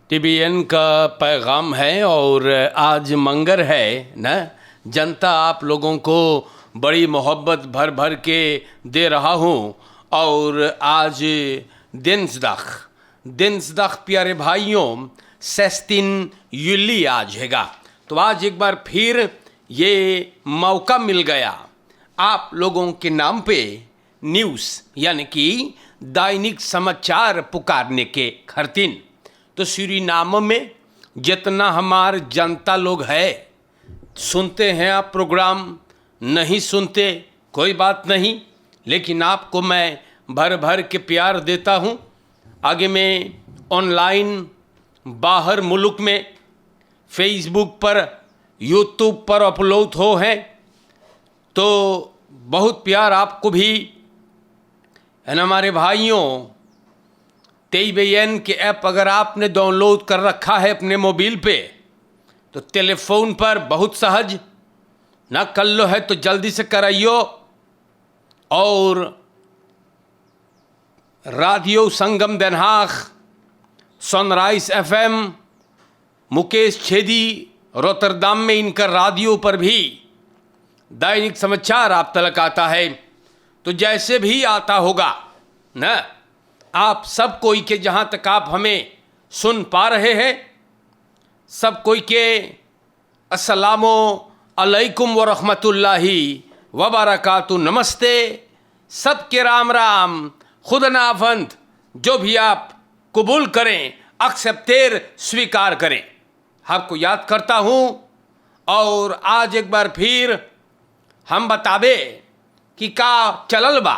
TBN का पैगाम है और आज मंगर है ना। जनता आप लोगों को बड़ी मोहब्बत भर भर के दे रहा हूँ और आज दिन्सदाख प्यारे भाइयों 16 यूली आज हैगा। तो आज एक बार फिर ये मौका मिल गया आप लोगों के नाम पे न्यूज़ यानी कि दैनिक समाचार पुकारने के खरतीन। तो सूरीनाम में जितना हमार जनता लोग है सुनते हैं आप प्रोग्राम, नहीं सुनते कोई बात नहीं, लेकिन आपको मैं भर भर के प्यार देता हूँ। आगे में ऑनलाइन बाहर मुल्क में फेसबुक पर यूट्यूब पर अपलोड हो हैं तो बहुत प्यार आपको भी है ना। हमारे भाइयों टीबीएन के ऐप अगर आपने डाउनलोड कर रखा है अपने मोबाइल पे तो टेलीफोन पर बहुत सहज ना कर लो है तो जल्दी से कराइयो। और radio Sangam Den Haag, sunrise FM, Mukesh Chhedi Rotterdam में इनका रेडियो पर भी दैनिक समाचार आप तक आता है। तो जैसे भी आता होगा ना, आप सब कोई के जहाँ तक आप हमें सुन पा रहे हैं सब कोई के अस्सलामो अलैकुम व रहमतुल्लाहि व बरकातु, नमस्ते, सबके राम राम, खुदनाफंद, जो भी आप कबूल करें, एक्सेप्टेर स्वीकार करें। आपको याद करता हूँ और आज एक बार फिर हम बतावे कि का चलल बा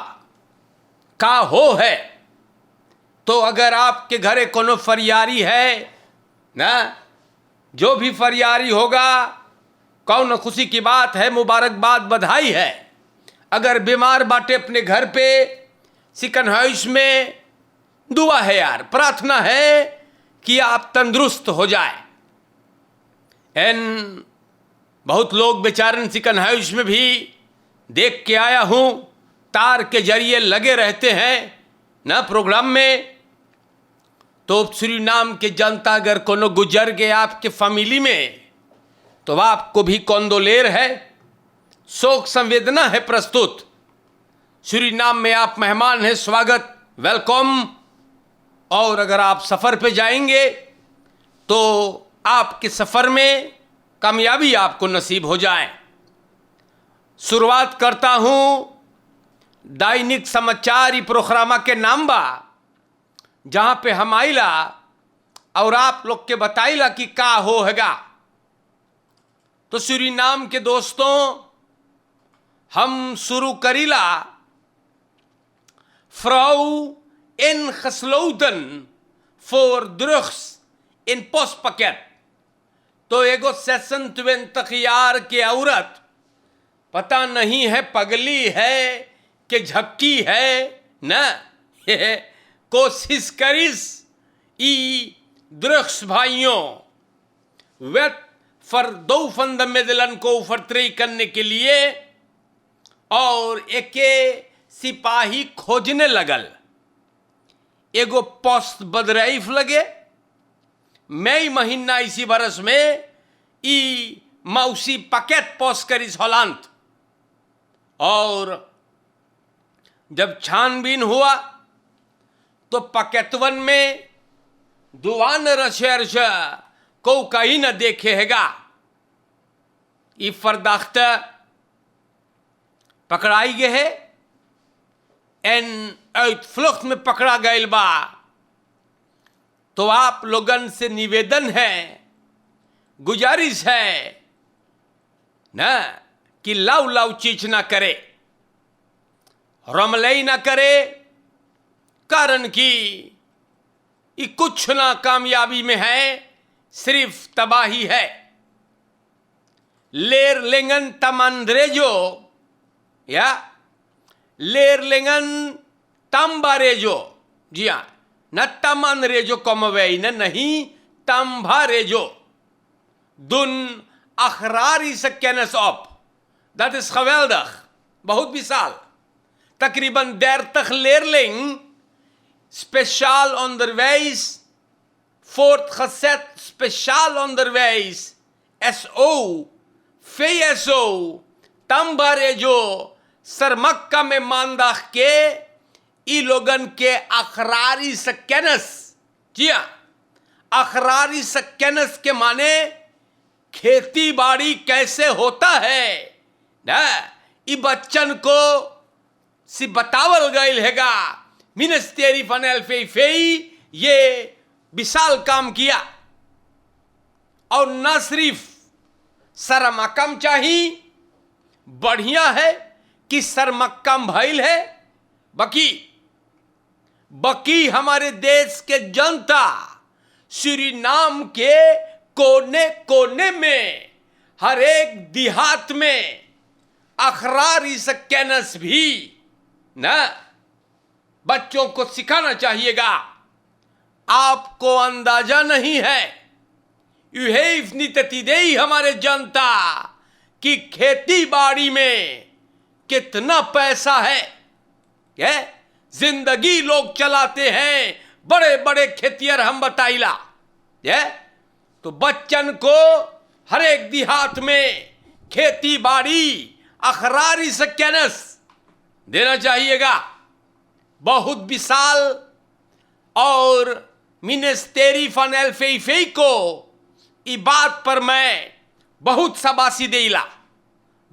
का हो है। तो अगर आपके घरे कोनो फरियारी है ना, जो भी फरियारी होगा कौन खुशी की बात है, मुबारकबाद, बधाई है। अगर बीमार बाटे अपने घर पे सिकन हाउस में दुआ है यार, प्रार्थना है कि आप तंदुरुस्त हो जाए। एन बहुत लोग बेचारन सिकन हाउस में भी देख के आया हूँ, तार के जरिए लगे रहते हैं ना प्रोग्राम में। तो सूरीनाम के जनता अगर कोनो गुजर गए आपके फैमिली में तो आपको भी कौंदोलेर है, शोक संवेदना है प्रस्तुत। सूरीनाम में आप मेहमान हैं, स्वागत, वेलकम। और अगर आप सफ़र पे जाएंगे तो आपके सफ़र में कामयाबी आपको नसीब हो जाए। शुरुआत करता हूँ दैनिक समाचार प्रोग्रामा के नाम बा, जहाँ पे हम आइला और आप लोग के बताइला कि का हो हैगा। तो सूरीनाम के दोस्तों हम शुरू करीला फ्राउ इन खसलौदन फॉर ड्रग्स इन पोस्ट पकेट। तो एगो 26 यार के औरत पता नहीं है पगली है कि झपकी है ना, कोशिश करिस ई ड्रग्स भाइयों वेट फर दो फंद मेदलन को फर्तरी करने के लिए और एके सिपाही खोजने लगल। एगो पोस्ट बदरईफ लगे मई महीना इसी बरस में ई मौसी पकेट पोस्ट करिस हॉलैंड। और जब छानबीन हुआ तो पकेतवन में दुआन रशर्श को कहीं न देखे हैगा। ई फरदाख्त पकड़ाई गए है एन फ्लुक्त में पकड़ा गए बा। तो आप लोगन से निवेदन है, गुजारिश है ना कि लाव लाव चीज ना करे, रमलई ना करे, कारण कि ये कुछ ना कामयाबी में है, सिर्फ तबाही है। लेर लेंगन तमंद्रेजो या लेर लेंगन तंबारेजो, जी हाँ, न तमन रेजो कमवेई न नहीं तंभा रेजो दुन अखरारी से कैनस ऑप दैट इज geweldig, बहुत विशाल, तकरीबन 30 leerling speciaal onderwijs Fourth gezet speciaal onderwijs, SO, VSO, Tambarejo, Sarmakka में मानदाख के ई लोगन के अखरारी सक्केनस, जी हाँ, अखरारी सक्केनस के माने खेती बाड़ी कैसे होता है ना, ई बच्चन को सी बतावल गईल हैगा। मिनिस्ट्री फनल फेई ये विशाल काम किया और न सिर्फ सरमक्कम चाहिए, बढ़िया है कि सरमक्कम भइल है, बकी हमारे देश के जनता सूरीनाम के कोने कोने में, हर एक देहात में अखरारी सक्केनस भी ना बच्चों को सिखाना चाहिएगा। आपको अंदाजा नहीं है, युहेफनी ततीदेई हमारे जनता कि खेती बाड़ी में कितना पैसा है। जिंदगी लोग चलाते हैं, बड़े बड़े खेतियर हम बताइला। तो बच्चन को हर एक देहात में खेती बाड़ी अखरारी सक्केनस देना चाहिएगा। बहुत विशाल और मिनिस्ट्री फनल फेई को इस बात पर मैं बहुत शाबाशी देला,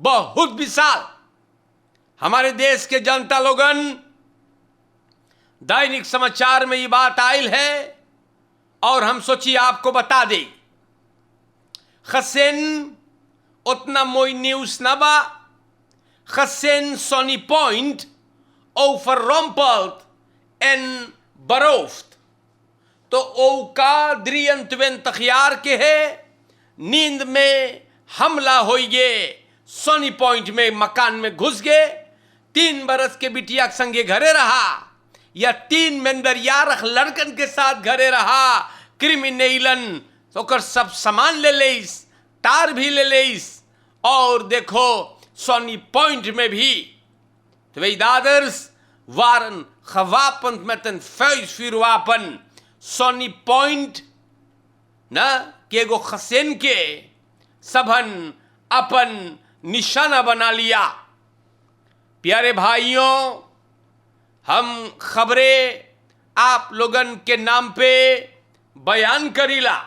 बहुत विशाल। हमारे देश के जनता लोगन दैनिक समाचार में ये बात आयल है और हम सोची आपको बता दें। खसेन उतना मोई न्यूज ना बा, खसेन Sony Point overrompeld en beroofd। तो ओका द्रियंतवेन तखियार के है, नींद में हमला हो गए, सोनी पॉइंट में मकान में घुस गए। 3 बरस के बिटिया के संगे घरे रहा या 3 मेंदरियारख लड़कन के साथ घरे रहा। क्रिमिनलन ओकर सब सामान ले लेस, तार भी ले लेस और देखो सोनी पॉइंट में भी Twee daders waren gewapend met een vuistvuurwapen. Sonny Point ना के गो खसेन के सबन अपन निशाना बना लिया। प्यारे भाइयों, हम खबरें आप लोगन के नाम पे बयान करीला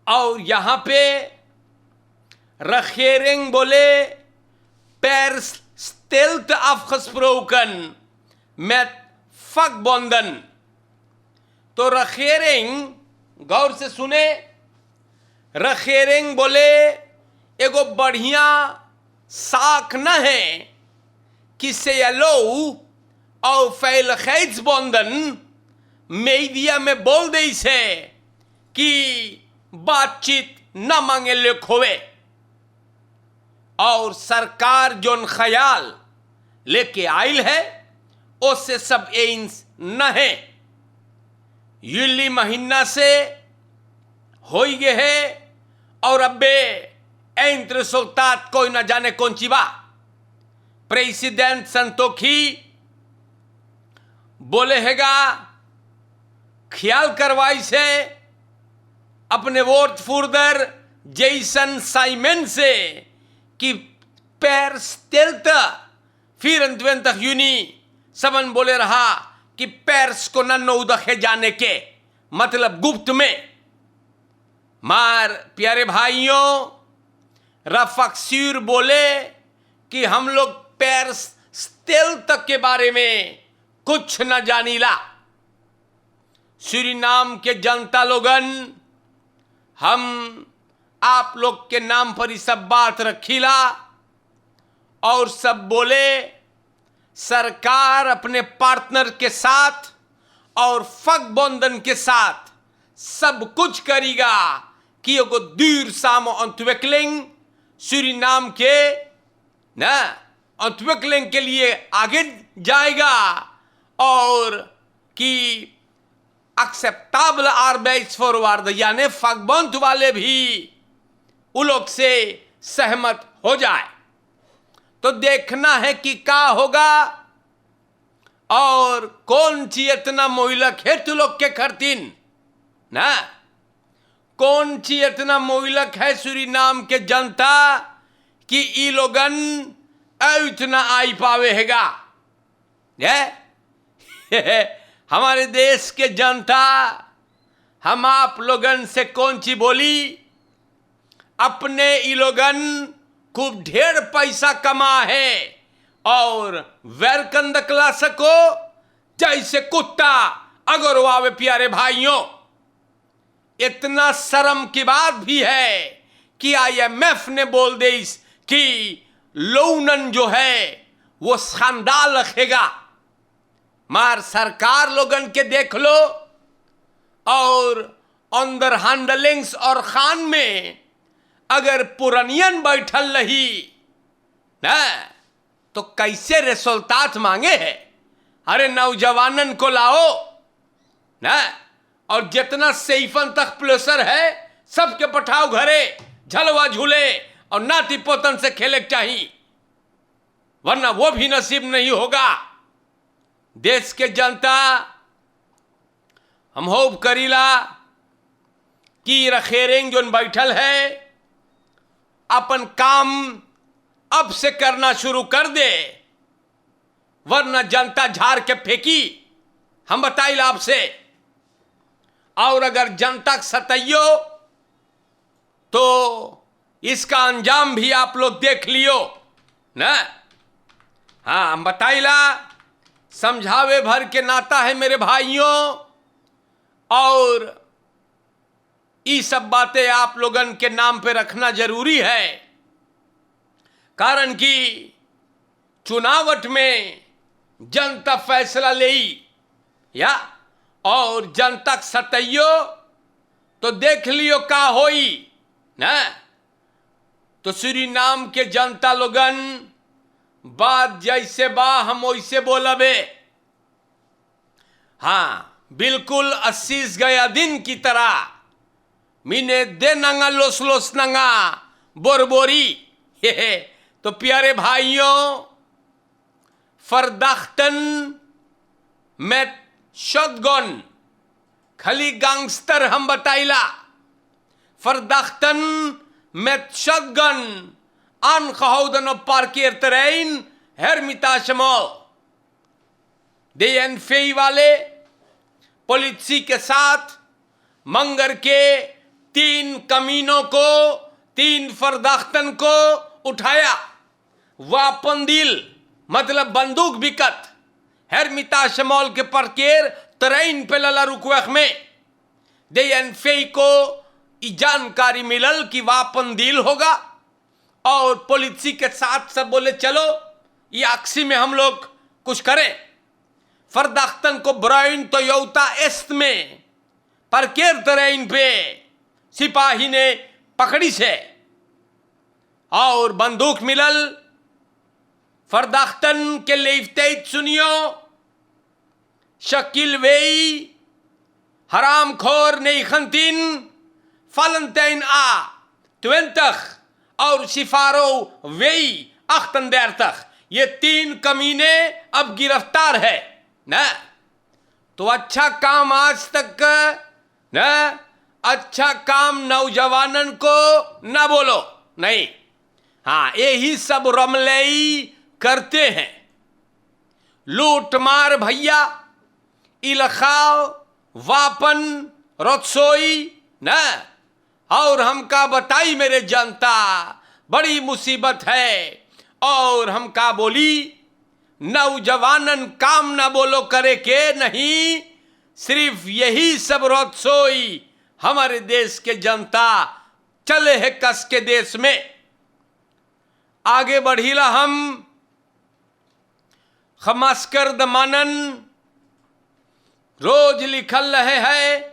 और यहां पे रखेरेंग बोले per stilte afgesproken met vakbonden। तो रखेरेंग गौर से सुने, रखेरेंग बोले एगो बढ़िया साख न है कि सेलो और फैलखैजबोंदन मीडिया में बोल दे से कि बातचीत न मांगे ले खोवे और सरकार जोन ख्याल लेके आयल है उससे सब एंस न है। यूली महीना से हो गए है और अबे एंत्र सोतात कोई न जाने कौन चीबा। प्रेसिडेंट संतोखी बोले हैगा ख्याल करवाई से अपने वोट फुर्दर जैसन साइमन से कि पैर स्टेल्ट फिर अंतवेंतक यूनी सबन बोले रहा कि पैर्स को न नौदखे जाने के मतलब गुप्त में। मार प्यारे भाइयों, रफक्सीर बोले कि हम लोग पैर्स स्टेल्ट के बारे में कुछ न जानीला। सूरीनाम के जनता लोगन, हम आप लोग के नाम पर ही सब बात रखीला और सब बोले सरकार अपने पार्टनर के साथ और फगबोंदन के साथ सब कुछ करेगा कि एगो दूर सामो अंतवेकलिंग सूरीनाम के ना अंतवेकलिंग के लिए आगे जाएगा और कि एक्सेप्टेबल आर्बेट्स फॉरवर्ड यानी फगबोंद वाले भी उन लोग से सहमत हो जाए। तो देखना है कि क्या होगा और कौन सी इतना मोहलक है तू लोग के खरतीन ना। कौन ची इतना मोइलक है सूरीनाम के जनता कि ई लोगन इतना आई पावेगा। हमारे देश के जनता हम आप लोगन से कौन ची बोली, अपने ई लोगन खूब ढेर पैसा कमा है और वैरकंद कला सको जैसे कुत्ता अगर वावे। प्यारे भाइयों, इतना शर्म की बात भी है कि IMF ने बोल दे कि लोनन जो है वो शानदार रखेगा। मार सरकार लोगन के देख लो और अंदर हैंडलिंग्स और खान में अगर पुरनियन बैठल रही ना तो कैसे रिजल्ट मांगे है। अरे नौजवानन को लाओ ना, और जितना सेफन तक प्लेसर है सबके पठाओ घरे, झलवा झूले और नाती पोतन से खेले चाहिए, वरना वो भी नसीब नहीं होगा। देश के जनता हम होप करीला कि रखेरेंग जो बैठल है अपन काम अब से करना शुरू कर दे, वरना जनता झाड़ के फेंकी। हम बताइला आपसे, और अगर जनता सतैयो तो इसका अंजाम भी आप लोग देख लियो ना। हाँ, हम बताइला, समझावे भर के नाता है मेरे भाइयों, और ये सब बातें आप लोगन के नाम पे रखना जरूरी है। कारण कि चुनावट में जनता फैसला ले या और जनता सतैयो तो देख लियो का होई ना। तो सूरीनाम के जनता लोगन बात जैसे बा हम वैसे बोलबे। हाँ, बिल्कुल 80 गया दिन की तरह मीने दे नंगा लोस लोस नंगा बोरबोरी। तो प्यारे भाइयों, फरदाख्तन में शॉटगन खाली गैंगस्टर हम बताइला, फरदाख्तन में shotgun angehoudene parkeerterrein Hermitage Mall। DNV वाले पुलिस के साथ मंगर के 3 कमीनों को, 3 फरदाख्तन को उठाया। वापंदिल मतलब बंदूक बिकत हेरमिताज मॉल के परकेर तरेन पे लला रुकवख में DNV को जानकारी मिलल कि वापंदिल होगा, और पुलिस के साथ सब बोले चलो ये आक्सी में हम लोग कुछ करें। फरदाख्तन को ब्राइन टोयोटा एस्ट में परकेर तरेन पे सिपाही ने पकड़ी से और बंदूक मिलल। फरदाख्तन के लेफ्टेट सुनियो, शकील वेई हरामखोर नेखंतिन फलंतेन आ 20 और सिफारो वेई 38, ये 3 कमीने अब गिरफ्तार है ना। तो अच्छा काम आज तक ना, अच्छा काम नौजवानन को ना बोलो नहीं। हाँ, यही सब रमलई करते हैं, लूट मार भैया, इलखाव, वापन, रसोई ना। और हमका बताई मेरे जनता, बड़ी मुसीबत है। और हमका बोली नौजवानन काम ना बोलो करे के नहीं, सिर्फ यही सब रसोई हमारे देश के जनता चले है कस के देश में। आगे बढ़ीला हम खमास्कर दमानन रोज लिखल रहे है।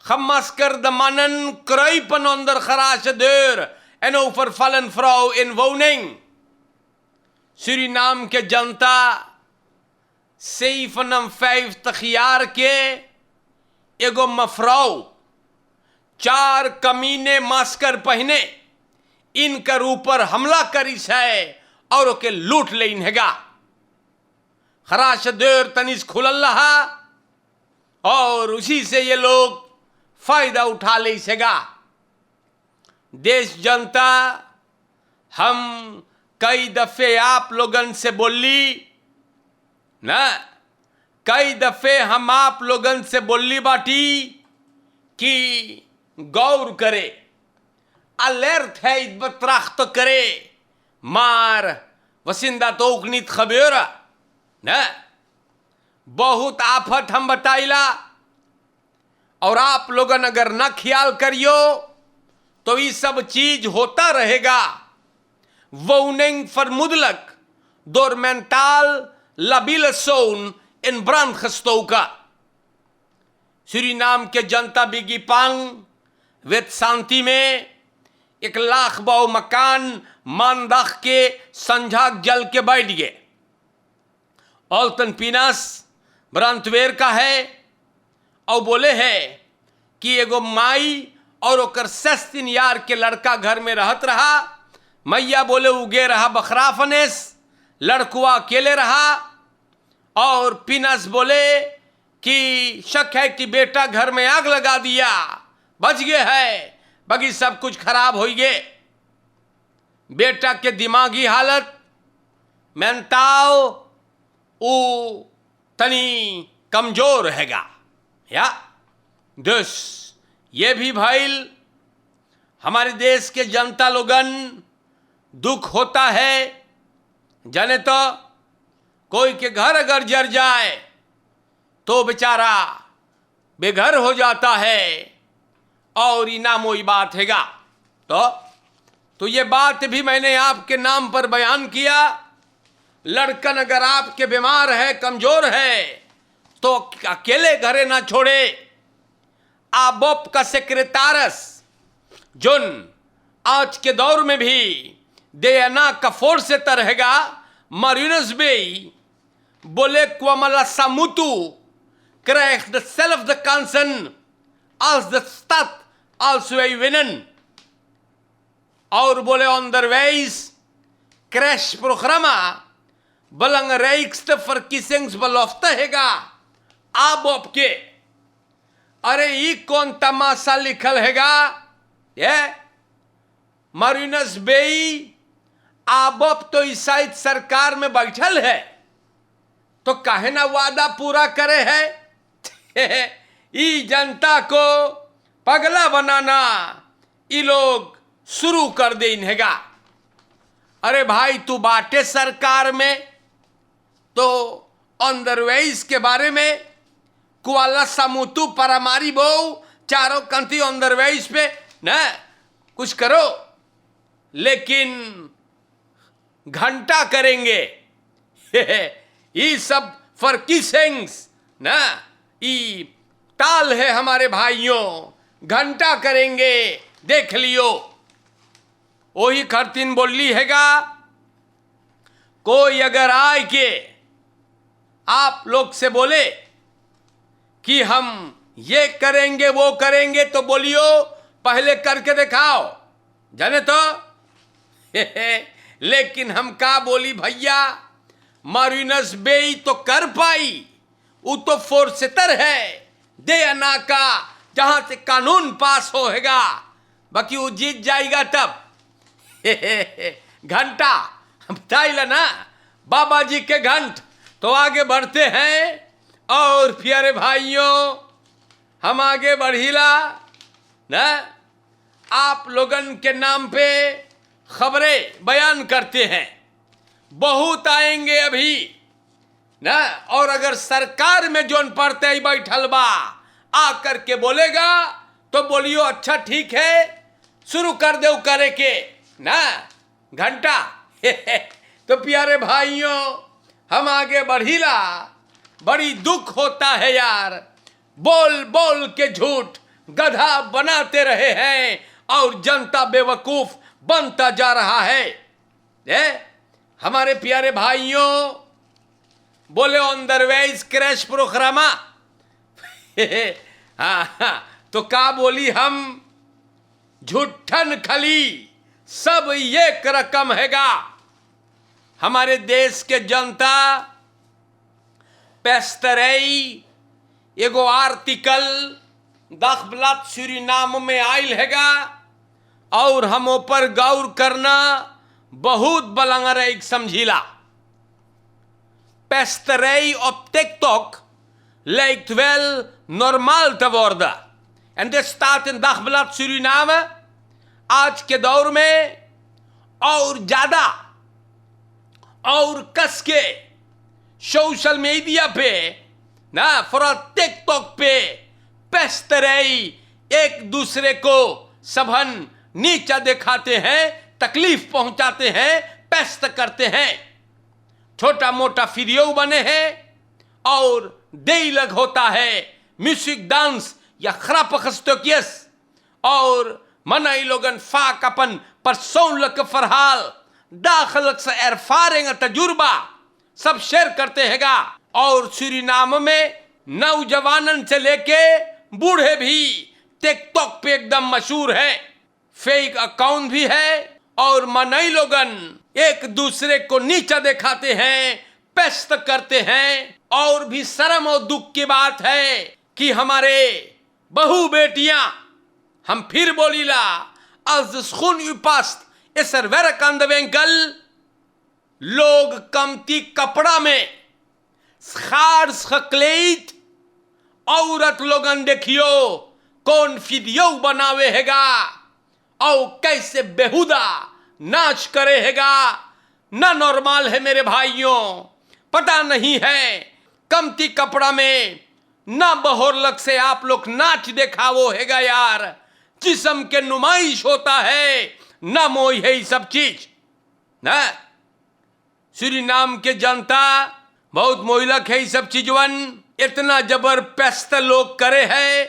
Gemasker de mannen kruipen onder garage deur en overvallen vrouw in woning। Suriname के जनता 57 jaar के एगो मफराव 4 कमीने मास्कर पहने इनकर ऊपर हमला करीस है और ओके लूट लेन हैगा। खराश देर तनिस खुलल रहा और उसी से ये लोग फायदा उठा ले सका। देश जनता हम कई दफे आप लोगन से बोली ना, कई दफे हम आप लोगन से बोली बाटी कि गौर करे, अलर्ट है बत्राख्त करे, मार वसिंदा तो उकनीत खबेरा ना, बहुत आफत हम बताइला। और आप लोगन अगर न ख्याल करियो तो ये सब चीज होता रहेगा। Woning vermoedelijk door mentaal labiele zoon in brand gestoken. Suriname के जनता बिगी पांग वेत शांति में 1 लाख बाव मकान मानदाख के संझाक जल के बैठ गए। ऑल्टन पीनास ब्रांतवेर का है और बोले है कि एगो माई और ओकर 6 यार के लड़का घर में रहत रहा। मैया बोले उगे रहा बखरा फनेस, लड़कुआ अकेले रहा। और पीनस बोले कि शक है कि बेटा घर में आग लगा दिया, बच गए है, बाकी सब कुछ खराब हो गए। बेटा के दिमागी हालत मेंटाल उ तनी कमजोर रहेगा या दस ये भी भाई हमारे देश के जनता लोगन दुख होता है। जाने तो कोई के घर अगर जर जाए तो बेचारा बेघर हो जाता है और इनाम वही बात हैगा। तो ये बात भी मैंने आपके नाम पर बयान किया। लड़कन अगर आपके बीमार है, कमजोर है तो अकेले घरे ना छोड़े। आबोप का सेक्रेटारस जोन आज के दौर में भी देना कफोर से रहेगा। मारिनस बे बोले क्वमला सामुतु krijgt dezelfde kansen als de stad als wij winnen. और बोले onderwijs crashprogramma belangrijkste verkiezingsbelofte हैगा आप के। अरे ये कौन तमाशा लिखल हैगा? ये मारिनस बेई आबोप तो इस शायद सरकार में बैठल है तो काहे ना वादा पूरा करे है। ई जनता को पगला बनाना ये लोग शुरू कर दे इन्हेगा। अरे भाई तू बाटे सरकार में तो अंदरवेज के बारे में कुआला सामुतु परामारी बो चारों कंती अंदरवेज पे न कुछ करो, लेकिन घंटा करेंगे। ये सब फर्की सेंग्स ना ई ताल है हमारे भाइयों, घंटा करेंगे देख लियो। वही खरतीन बोली हैगा कोई अगर आए के आप लोग से बोले कि हम ये करेंगे वो करेंगे तो बोलियो पहले करके दिखाओ जाने तो। लेकिन हम का बोली भैया, मारिनस बेई तो कर पाई, वो तो फोर्सेतर है देना का जहां से कानून पास होएगा, बाकी वो जीत जाएगा तब। घंटा बताइला ना बाबा जी के घंट। तो आगे बढ़ते हैं और प्यारे भाइयों हम आगे बढ़ीला ना, आप लोगन के नाम पे खबरें बयान करते हैं, बहुत आएंगे अभी ना। और अगर सरकार में जोन पड़ते बैठल बा आकर के बोलेगा तो बोलियो अच्छा ठीक है शुरू कर दो करे के ना घंटा। तो प्यारे भाइयों हम आगे बढ़ीला, बड़ी दुख होता है यार, बोल बोल के झूठ गधा बनाते रहे हैं और जनता बेवकूफ बनता जा रहा है। हमारे प्यारे भाइयों बोले अंदरवेज क्रैश प्रोग्रामा। हाँ, तो का बोली हम झूठन खली सब एक रकम हैगा। हमारे देश के जनता पेस्तरई एगो आर्टिकल दखबलात सूरीनाम में आयल हैगा और हम ऊपर गौर करना बहुत बलंगर एक समझीला। पेस्तरई ऑफ TikTok lijkt wel normaal te worden. En dit staat in Dagblad Suriname आज के दौर में और ज्यादा और कस के सोशल मीडिया पे ना फॉर टिकटॉक पे पेस्तरई एक दूसरे को सबन नीचा दिखाते हैं, तकलीफ पहुंचाते हैं, पेस्त करते हैं। छोटा मोटा वीडियो बने हैं और देलग होता है म्यूजिक डांस या खरापखस्तोकियस और मनाई लोगन फाक अपन परसोनlijke verhaal dagelijkse ervaringen तजुर्बा सब शेयर करते हैगा। और सूरीनाम में नौजवानन से लेके बूढ़े भी टिकटॉक पे एकदम मशहूर है। फेक अकाउंट भी है और मनाई लोगन एक दूसरे को नीचा दिखाते हैं, पेस्त करते हैं। और भी शर्म और दुख की बात है कि हमारे बहू बेटियां, हम फिर बोलीला, als de schoen u past is er werk aan de winkel। लोग कमती कपड़ा में schaars gekleed औरत लोगन देखियो कौन वीडियो बनावे हैगा और कैसे बेहुदा नाच करे हैगा। ना नॉर्मल है मेरे भाइयों, पता नहीं है कमती कपड़ा में ना बहोरलक से आप लोग नाच देखावो हैगा यार। जिस्म के नुमाइश होता है ना मोई है ये सब चीज ना। सूरीनाम के जनता बहुत मोहलक है ये सब चीजवन। इतना जबरदस्त लोग करे है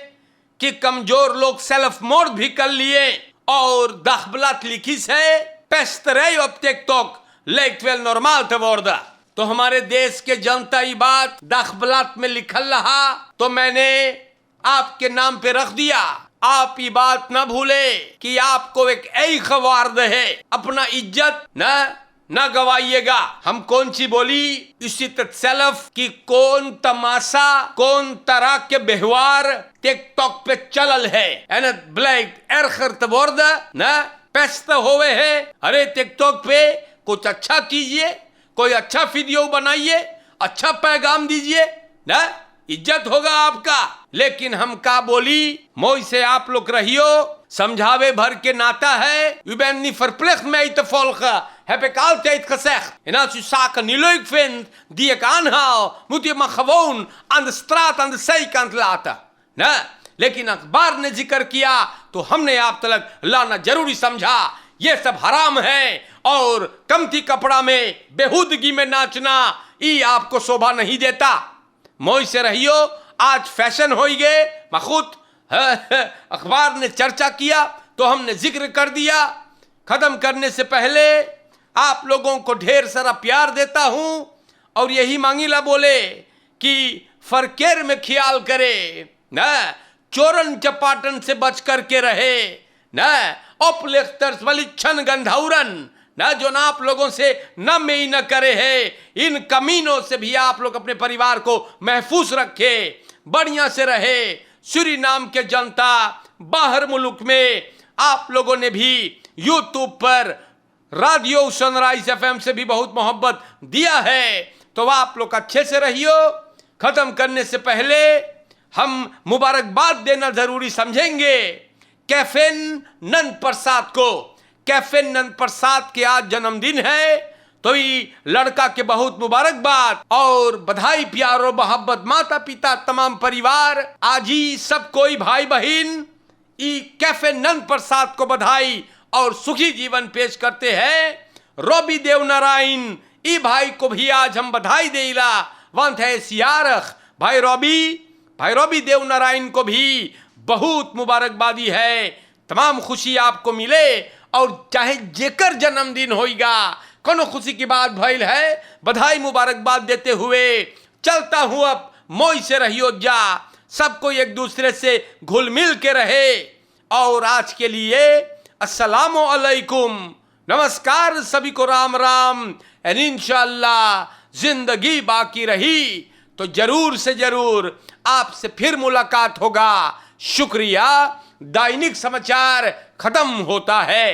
कि कमजोर लोग सेल्फ मोर्ड भी कर लिए। और दखबलात लिखी से पेस्तरई ऑफ TikTok lijkt wel normaal te worden। तो हमारे देश के जनता ये बात दखबलात में लिखल रहा तो मैंने आपके नाम पे रख दिया। आप ये बात ना भूले कि आपको एक एक वार्द है, अपना इज्जत ना गवाइएगा। हम कौन सी बोली इसी सेल्फ की कौन तमाशा कौन तरह के व्यवहार टिकटॉक पे चलल है। En het blijkt erger te worden ना पेस्त होवे है। अरे टिकटॉक पे कुछ अच्छा कीजिए, कोई अच्छा वीडियो बनाइए, अच्छा पैगाम दीजिए ना, इज्जत होगा आपका। लेकिन हम का बोली मोई से आप लोग रहियो समझावे भर के नाता है। U bent niet verplicht mij te volgen, heb ik altijd gezegd। En als u zaken niet leuk vindt die ik aanhaal, moet u maar gewoon aan de straat aan de zijkant laten ना। लेकिन अखबार ने जिक्र किया तो हमने आप तक लाना जरूरी समझा। ये सब हराम है और कमती कपड़ा में बेहुदगी में नाचना ये आपको शोभा नहीं देता। मोई से रहियो, आज फैशन हो गए मखुद। अखबार ने चर्चा किया तो हमने जिक्र कर दिया। खत्म करने से पहले आप लोगों को ढेर सारा प्यार देता हूं और यही मांगीला बोले कि फरकेर में ख्याल करे ना, चोरन चपाटन से बच करके रहे ना, उपलेख्तर्स वाली छन गंधौरन ना जो ना आप लोगों से न में न करे है। इन कमीनों से भी आप लोग अपने परिवार को महफूज रखे, बढ़िया से रहे। सूरीनाम के जनता बाहर मुल्क में आप लोगों ने भी यूट्यूब पर रेडियो सनराइज एफएम से भी बहुत मोहब्बत दिया है तो आप लोग अच्छे से रहियो। खत्म करने से पहले हम मुबारकबाद देना जरूरी समझेंगे कैफिन नंद प्रसाद को। कैफिन नंद प्रसाद के आज जन्मदिन है तो ये लड़का के बहुत मुबारकबाद और बधाई। प्यारो मोहब्बत माता पिता तमाम परिवार आज ही सब कोई भाई बहन ई कैफिन नंद प्रसाद को बधाई और सुखी जीवन पेश करते हैं। रॉबी देव नारायण ई भाई को भी आज हम बधाई देला वंत है सियारख। भाई रॉबी देव नारायण को भी बहुत मुबारकबादी है। तमाम खुशी आपको मिले और चाहे जेकर जन्मदिन होगा कोनो खुशी की बात भइल है बधाई मुबारकबाद देते हुए चलता हूं। अब मोई से रहियो जा, सबको एक दूसरे से घुल मिल के रहे। और आज के लिए अस्सलामु अलैकुम, नमस्कार सभी को, राम राम। एंड इंशाअल्लाह जिंदगी बाकी रही तो जरूर से जरूर आपसे फिर मुलाकात होगा। शुक्रिया। दैनिक समाचार खत्म होता है।